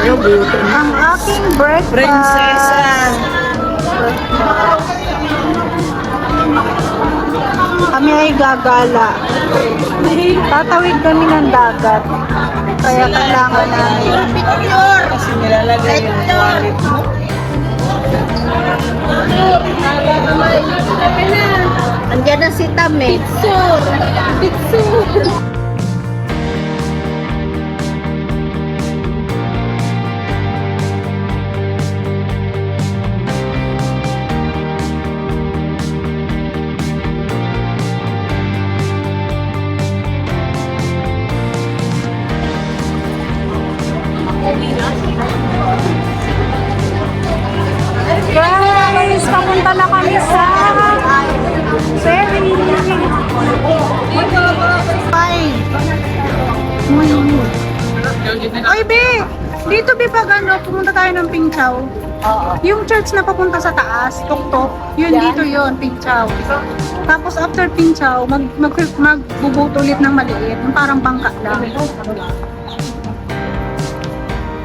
Ang aking breakfast. Prinsesa. Kami ay gagala. Tatawid kami ng dagat. Kaya kailangan namin. Kasi nilalagay yung wallet mo. Andiyan na si Tame. Pitsur. Guys, papunta na kami sa ferry. Ay, Be! Dito, Be, pag ano, pumunta tayo ng Pingchaw. Yung church na papunta sa taas, Tuktok, yun dito yun, Pingchaw. Tapos after Pingchaw, magbuboat ulit ng maliit, yung parang bangka lang.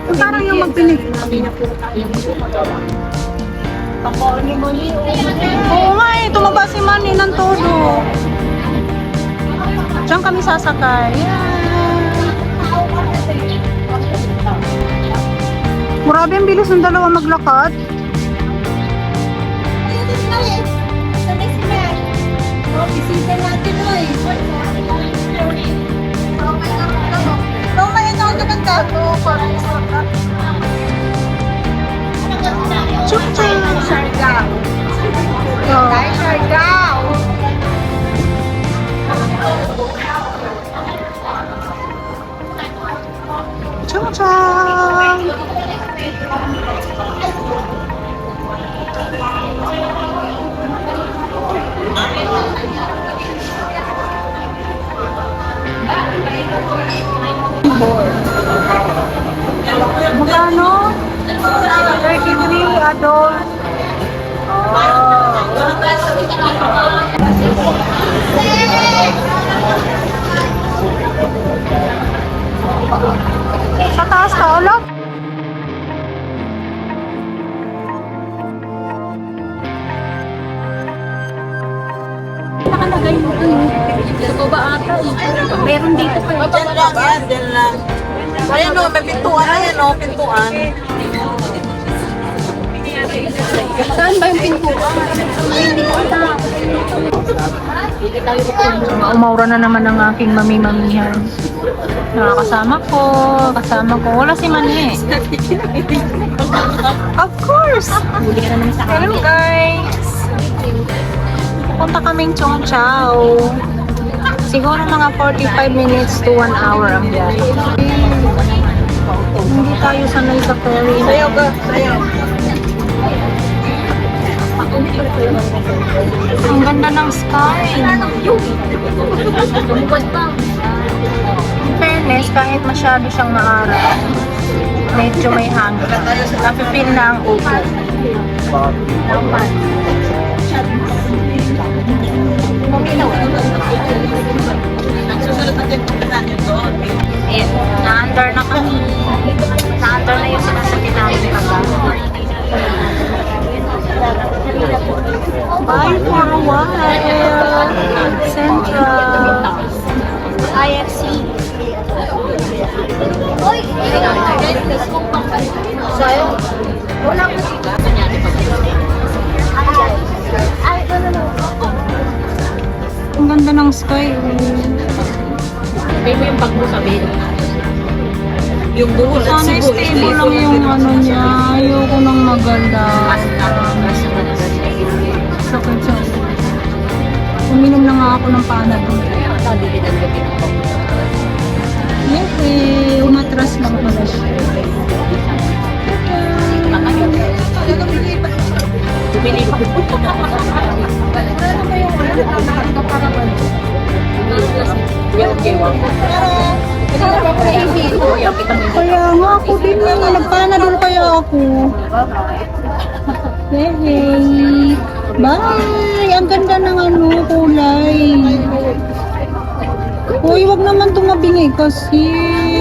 Yung parang yung magpinig. Oo nga eh, tumaba si Manny ng todo. Diyan kami sasakay. Grabe ang bilis ng dalawa maglakad. Bisita natin, oy. Mamaya na ako naman gato. Chuk-chuk! Siargao. Oh. Tayo, Siargao. Chuk-chuk! Magkano? 33 adult. Sa taas ka ulit? Nakalagay mo ano. Sa ba ata eh. Meron dito pa. Diyan lang yan, diyan lang. Ayan o, may pintuan. Ayan o, pintuan. Saan ba yung pintuan? Hindi ko alam. Umaura na naman ang aking mami-mamihan. Kasama ko. Wala si Mani. Of course! Hello guys! Punta kaming Chong Chow. Siguro mga 45 minutes to 1 hour ang biyahe. Hindi tayo sanay sa ferry. Sayaw ka, sayaw. Ang ganda ng sky. In fairness, kahit masyado siyang maaraw, medyo may hangin. Napipil na ang upo. Susunod natin punta natin doon. Ayan, na-under na kami. Na-under na yung sinasakit namin pag bye for a while. Central. IFC. Oy! Sa'yo? Wala ko dito. Ay, no. Ang ganda ng sky. May mo yung bag mo sabihin. Yung buhol at Sana sibo. stable lang yung ano niya. Ayoko nang maganda. Sakit siya. Uminom na nga ako ng Panadol. Umatras lang pala siya. Bumili ko. Kaya nga ako din nagpanadol kaya ako. Hey, bye! Ang ganda ng ano, kulay. Uy, wag naman tumabingi kasi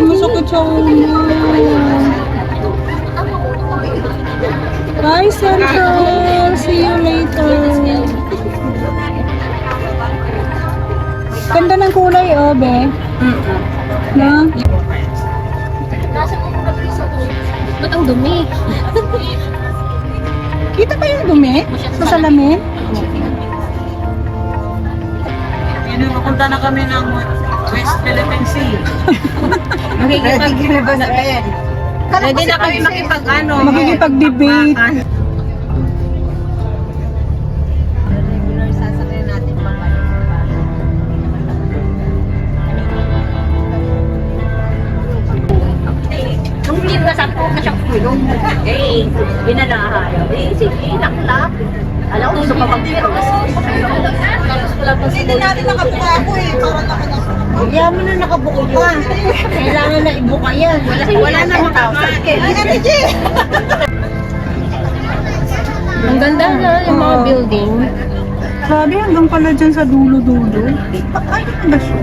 masakit sa ulo. Central. See you later. Ganda ng kulay, oh, be. No? Ba't ang dumi? Kita pa yung dumi sa salamin? Papunta na kami ng West Philippine Sea. Makikipag-ilabas na rin. Pwede na kami makipag-ano. Makikipag-debate. Regular sasakyan natin pabalik. Nung hindi ka sa po na siyang kulong. Eh, binanahayaw. Eh, sige, naklap. Alam ko, gusto pa mag-pero kasi. Tapos wala pa Hindi natin nakabuka ako eh. Para Kaya mo na nakabuka pa. Kailangan na ibuka yan. Wala na makakain. Ang ganda na yung mga building. Grabe, hanggang pala dyan sa dulo-dulo. Ay, ano ba siya?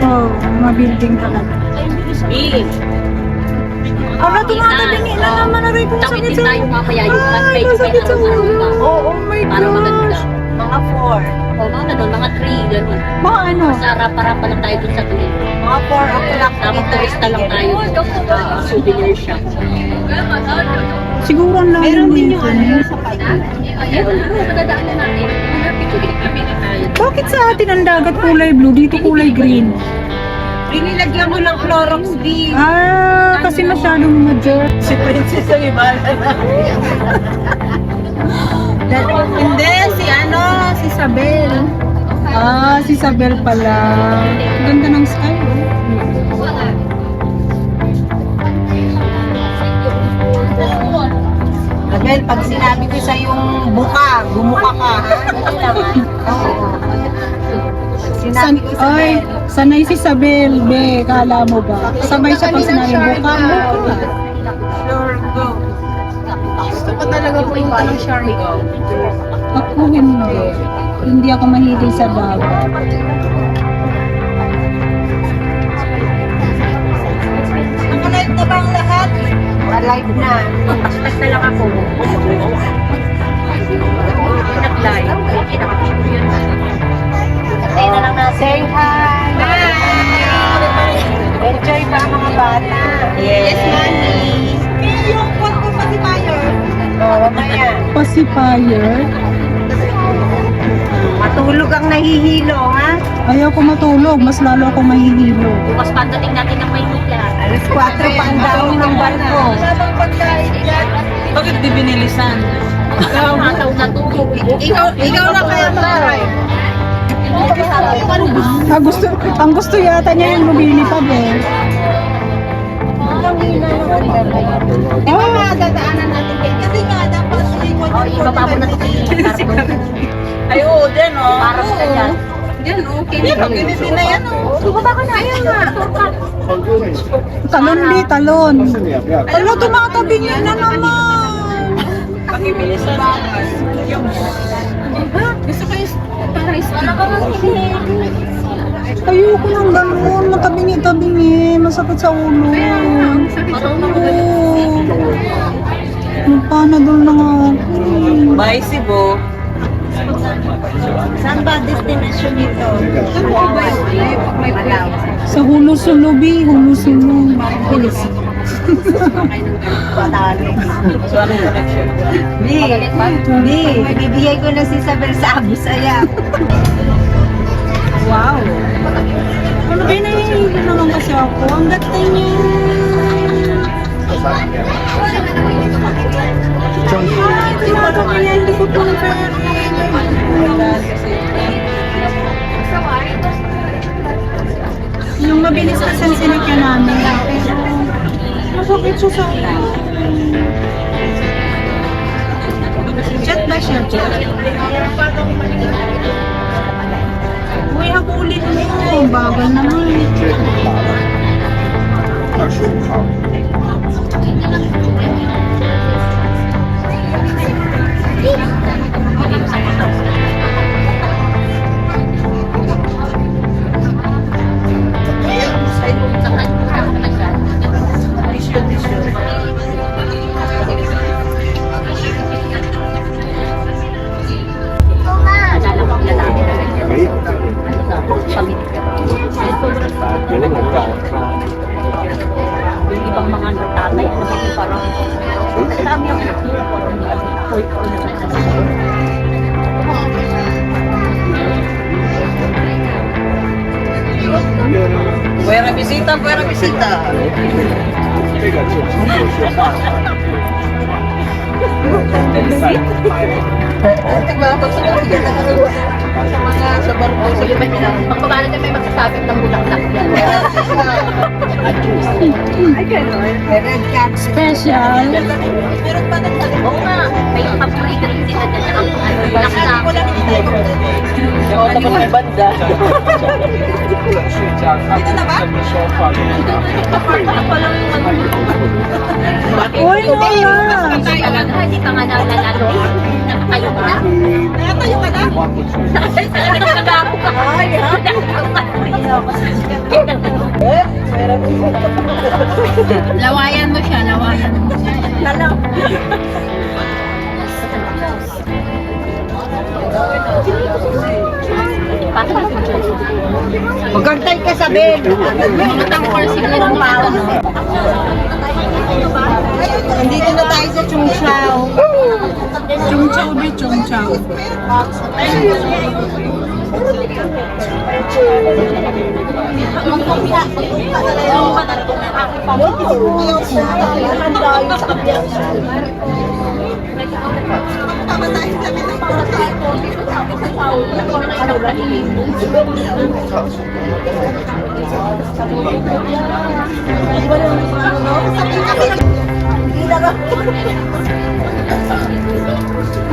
Oh, mga building talaga. Eh, Ala, tumatabingi na naman na rin kung tawitin sakit sa tayo mamaya yung Ay, may masakit sa araw-araw ulo. ka. Oh my Para maganda. gosh. Mga 4. O mga ganun, mga 3, ganun. Mga ano? Basta rapa-rapa lang tayo dun sa tuwid. Mga 4 o'clock. Tamang turista lang tayo dun sa souvenir shop. Siguro ang layo nito. sa Ayun, madadaanan natin. Picture tayo. Bakit sa atin ang dagat kulay blue, dito kulay green? Nilagyan mo ng Clorox D. Ah, kasi masyadong major. Si Princess ang iba na. Hindi, si si Isabel. Ah, si Isabel pala. Ganda ng sky. Isabel, pag sinabi ko sa yung buka, gumuka ka. Oo. Sinabi ko sa Ay, sanay si Isabel, be, kala mo ba? Sabay siya pag sinabi buka. Sure, go. Gusto ko talaga pumunta ng Siargao. Ako hindi. Hindi ako mahilig sa dagat. Naka-live na ba ang lahat? Live na. Basta lang ako. Nag-live. Tayo na lang natin. Say hi! Hi! Enjoy ba ang mga bata? Yes, Mami. Yung kwan ko pacifier. Oo, mamaya. Pacifier. Matulog ang nahihilo, ha? Ayaw ko matulog, mas lalo ako mahihilo. Bukas pa ang dating natin ng Maynila. Alas 4 pa ang daong ng barko. Bakit di binilisan? Mataw na tulog. Ikaw na kaya mag-drive. Ang gusto yata niya yung lumilipad eh. Di ba madadaanan natin kayo? Kasi nga, dapat ikot. O, ibaba mo na ito. Ay, oo, dyan, oh. Parang sa dyan. Dyan, oh. Kiniti na yan, oh. Ibaba ko na. Ayan nga. Talon di, talon. Ano, tumatabi niya na naman. Pakibilisan. Gusto ko yung parang speed. Ayoko nang gano'n. Matabingi-tabingi. Masakit sa ulo. Oo. Magpanadol na nga ako. Bye, Cebu. Saan ba destination nito? Saan ba yun? May Palawan. Sa Hulo-Sulubi. Hulo-Sulu. So, anong connection? Di, bibigay ko na si Isabel sa Abu Sayyaf. Wow. Ano ba nahihilo naman kasi ako? Ang ganda niya. Ay, tinatabi niya. Hindi ko ito yung mabilis kasi ang sinakyan namin. Masakit siya sa ulo. Jet ba siya? Jet? Uy, habulin mo. Bagal naman. mga tatay, ano ba yung parang, ang dami ang hirap po. Fuera visita, fuera visita. Sa barko. Sige ba nila? Pagpapala na may magsasabing ng bulaklak yan. Red cat. Special. Meron pa ng Oo nga, may paborito rin sila na ang bulaklak. Oo, tapos may banda. Dito na ba? Uy, Nola! Hindi pa nga nalalalo. Nakatayo ka na. Nakatayo ka na? Nakatayo ka. Ay, lawayan mo siya, lawayan mo. Lalaw. Magantay ka sa bed. Minutang for siguro ng bawang. Nandito na tayo sa Chung Chao. Chung chow be chung chow.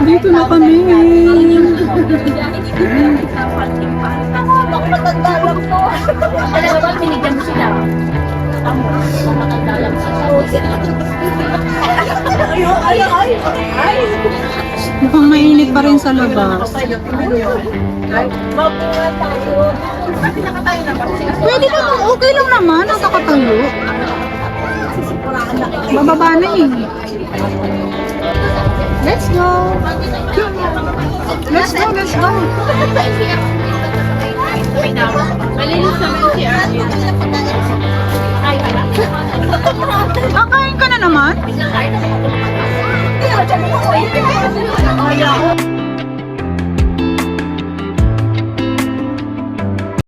Dito na kami. Alam mo ba, binigyan mo sila? Matanda lang Mukhang mainit pa rin sa labas. Pwede naman, okay lang naman ang kakatayo. Bababa na eh. Let's go! Let's go, let's go! Malinis naman si Arjen. Kakain ka na naman? Ay,